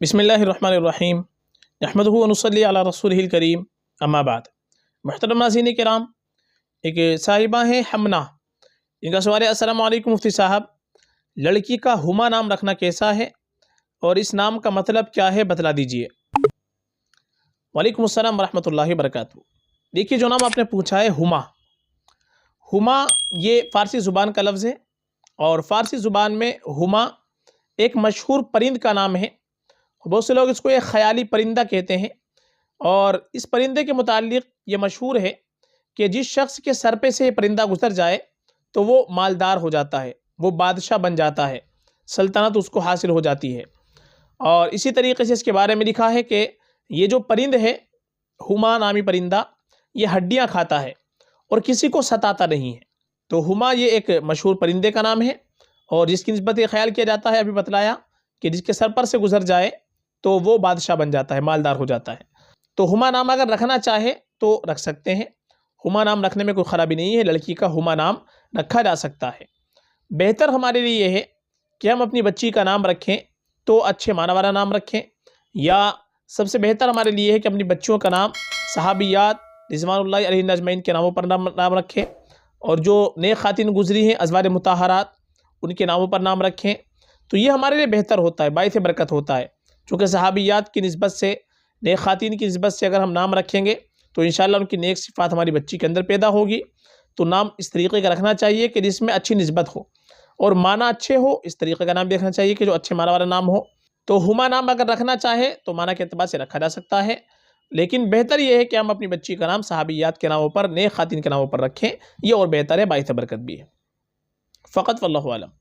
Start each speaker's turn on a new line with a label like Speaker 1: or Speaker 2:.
Speaker 1: बिस्मिल्लाहिर्रहमानिर्रहीम नहमदुहु व नुसल्ली अला रसूलिहिल करीम अम्मा बाद। मुहतरम नाज़रीन किराम, एक साहिबा हैं हमना, इनका सवाल है, अस्सलाम वालेकुम मुफ्ती साहब, लड़की का हुमा नाम रखना कैसा है और इस नाम का मतलब क्या है, बतला दीजिए। वालेकुम अस्सलाम व रहमतुल्लाहि व बरकातुहू। देखिए, जो नाम आपने पूछा है हुमा, हुमा ये फ़ारसी ज़ुबान का लफ्ज़ है और फ़ारसी ज़ुबान में हुमा एक मशहूर परिंद का नाम है। बहुत से लोग इसको एक ख़याली परिंदा कहते हैं और इस परिंदे के मुताल्लिक़ ये मशहूर है कि जिस शख्स के सर पे से ये परिंदा गुजर जाए तो वो मालदार हो जाता है, वो बादशाह बन जाता है, सल्तनत उसको हासिल हो जाती है। और इसी तरीके से इसके बारे में लिखा है कि ये जो परिंद है, हुमा नामी परिंदा, ये हड्डियाँ खाता है और किसी को सताता नहीं है। तो हुमा ये एक मशहूर परिंदे का नाम है और जिसकी निस्बत ये ख्याल किया जाता है, अभी बतलाया कि जिसके सर पर से गुजर जाए तो वो बादशाह बन जाता है, मालदार हो जाता है। तो हुमा नाम अगर रखना चाहे तो रख सकते हैं। हुमा नाम रखने में कोई ख़राबी नहीं है, लड़की का हुमा नाम रखा जा सकता है। बेहतर हमारे लिए ये है कि हम अपनी बच्ची का नाम रखें तो अच्छे माना वाला नाम रखें, या सबसे बेहतर हमारे लिए है कि अपनी बच्चियों का नाम सहाबियात रिज़वानुल्लाहि अलैहिन अजमईन के नामों पर नाम रखें, और जो नेक खातिन गुजरी हैं अज़वाज मुताहरात, उनके नामों पर नाम रखें। तो ये हमारे लिए बेहतर होता है, बाइस बरकत होता है। चूँकि सहाबियात की निस्बत से, नेक खातिन की निस्बत से अगर हम नाम रखेंगे तो इंशाअल्लाह उनकी नेक सिफ़ात हमारी बच्ची के अंदर पैदा होगी। तो नाम इस तरीके का रखना चाहिए कि जिसमें अच्छी निस्बत हो और माना अच्छे हो, इस तरीके का नाम देखना चाहिए कि जो अच्छे माना वाला नाम हो। तो हुमा नाम अगर रखना चाहे तो माना के एतबार से रखा जा सकता है, लेकिन बेहतर ये है कि हम अपनी बच्ची का नाम सहाबियात के नामों पर, नेक खातिन के नामों पर रखें। ये और बेहतर है, बाइस बरकत भी है। फ़कत वल्लाहु आलम।